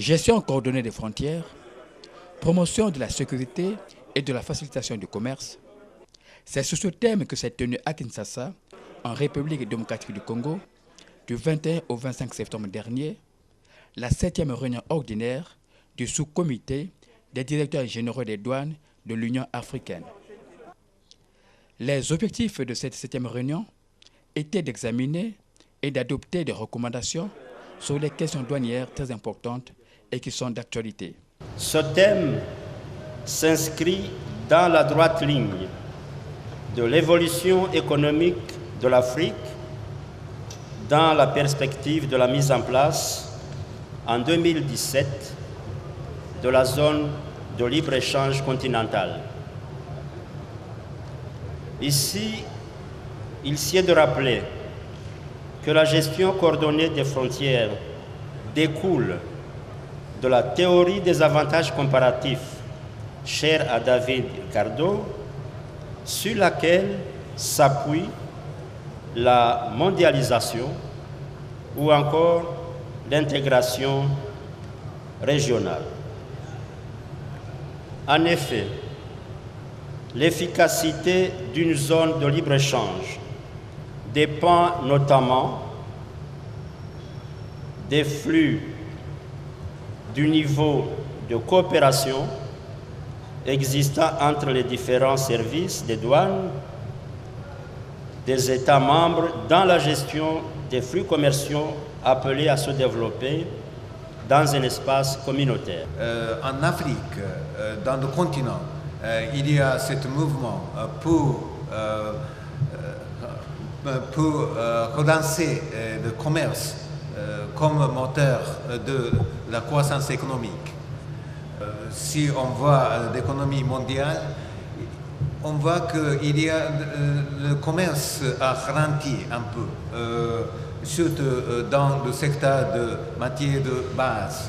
Gestion coordonnée des frontières, promotion de la sécurité et de la facilitation du commerce. C'est sous ce thème que s'est tenue à Kinshasa, en République démocratique du Congo, du 21 au 25 septembre dernier, la 7e réunion ordinaire du sous-comité des directeurs généraux des douanes de l'Union africaine. Les objectifs de cette 7e réunion étaient d'examiner et d'adopter des recommandations sur les questions douanières très importantes et qui sont d'actualité. Ce thème s'inscrit dans la droite ligne de l'évolution économique de l'Afrique dans la perspective de la mise en place en 2017 de la zone de libre-échange continentale. Ici, il sied de rappeler que la gestion coordonnée des frontières découle de la théorie des avantages comparatifs, chère à David Ricardo, sur laquelle s'appuie la mondialisation ou encore l'intégration régionale. En effet, l'efficacité d'une zone de libre-échange dépend notamment des flux, du niveau de coopération existant entre les différents services des douanes des États membres dans la gestion des flux commerciaux appelés à se développer dans un espace communautaire. En Afrique, dans le continent, il y a ce mouvement pour relancer le commerce comme moteur de la croissance économique. Si on voit l'économie mondiale, on voit que le commerce a ralenti un peu, surtout dans le secteur de matières de base.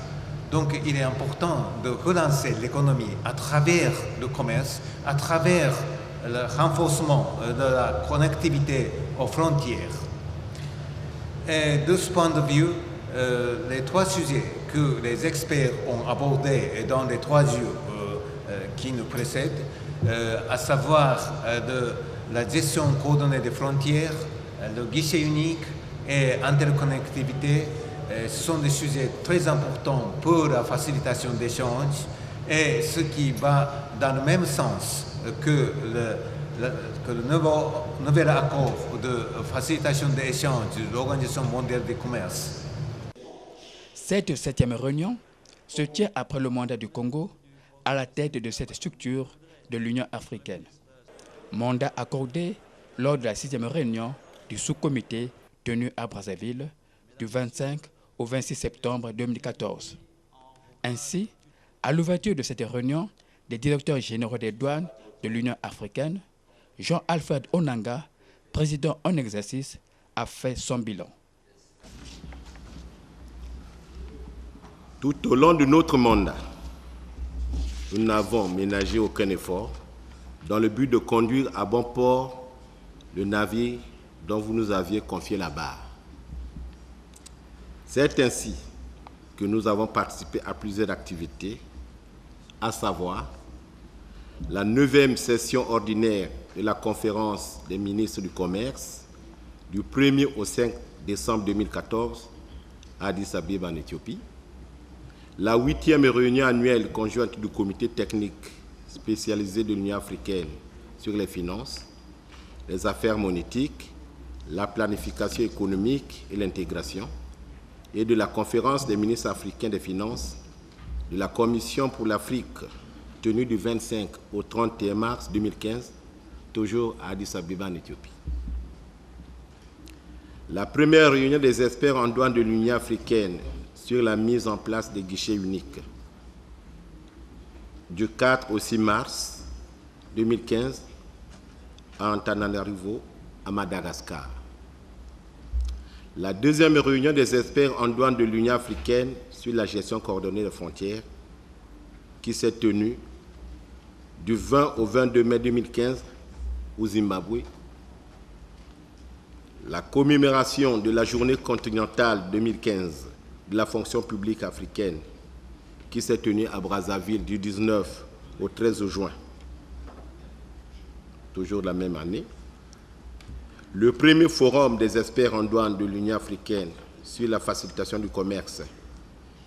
Donc il est important de relancer l'économie à travers le commerce, à travers le renforcement de la connectivité aux frontières. Et de ce point de vue, les trois sujets que les experts ont abordés dans les 3 jours qui nous précèdent, à savoir de la gestion coordonnée des frontières, le guichet unique et interconnectivité, ce sont des sujets très importants pour la facilitation d'échanges et ce qui va dans le même sens que le nouvel accord de facilitation des échanges de l'Organisation mondiale du commerce. Cette 7e réunion se tient après le mandat du Congo à la tête de cette structure de l'Union africaine. Mandat accordé lors de la 6e réunion du sous-comité tenu à Brazzaville du 25 au 26 septembre 2014. Ainsi, à l'ouverture de cette réunion des directeurs généraux des douanes de l'Union africaine, Jean-Alfred Onanga, président en exercice, a fait son bilan. Tout au long de notre mandat, nous n'avons ménagé aucun effort dans le but de conduire à bon port le navire dont vous nous aviez confié la barre. C'est ainsi que nous avons participé à plusieurs activités, à savoir la 9e session ordinaire de la conférence des ministres du commerce du 1er au 5 décembre 2014 à Addis Abeba en Éthiopie, la 8e réunion annuelle conjointe du comité technique spécialisé de l'Union africaine sur les finances, les affaires monétiques, la planification économique et l'intégration, et de la conférence des ministres africains des finances de la Commission pour l'Afrique tenue du 25 au 31 mars 2015, toujours à Addis Abeba en Éthiopie. La première réunion des experts en douane de l'Union africaine sur la mise en place des guichets uniques du 4 au 6 mars 2015 à Antananarivo, à Madagascar. La 2e réunion des experts en douane de l'Union africaine sur la gestion coordonnée des frontières qui s'est tenue du 20 au 22 mai 2015 au Zimbabwe. La commémoration de la journée continentale 2015 de la fonction publique africaine qui s'est tenu à Brazzaville du 19 au 13 juin, toujours la même année. Le premier forum des experts en douane de l'Union africaine sur la facilitation du commerce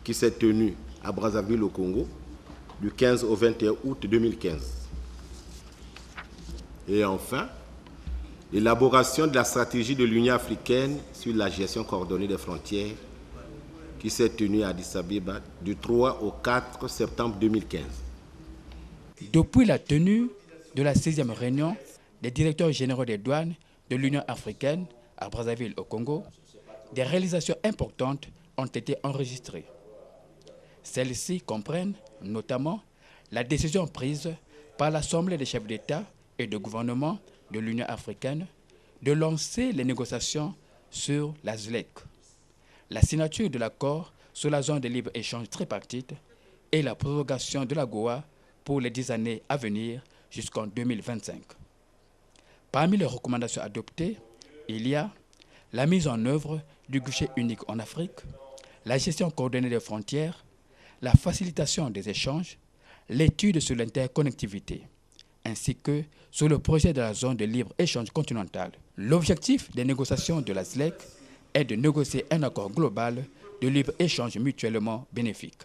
qui s'est tenu à Brazzaville au Congo du 15 au 21 août 2015. Et enfin, l'élaboration de la stratégie de l'Union africaine sur la gestion coordonnée des frontières qui s'est tenue à Addis Abeba du 3 au 4 septembre 2015. Depuis la tenue de la 6e réunion des directeurs généraux des douanes de l'Union africaine à Brazzaville au Congo, des réalisations importantes ont été enregistrées. Celles-ci comprennent notamment la décision prise par l'Assemblée des chefs d'État et de gouvernement de l'Union africaine de lancer les négociations sur la ZLEC, la signature de l'accord sur la zone de libre-échange tripartite et la prorogation de l'AGOA pour les 10 années à venir jusqu'en 2025. Parmi les recommandations adoptées, il y a la mise en œuvre du guichet unique en Afrique, la gestion coordonnée des frontières, la facilitation des échanges, l'étude sur l'interconnectivité, ainsi que sur le projet de la zone de libre-échange continentale. L'objectif des négociations de la ZLEC est de négocier un accord global de libre-échange mutuellement bénéfique.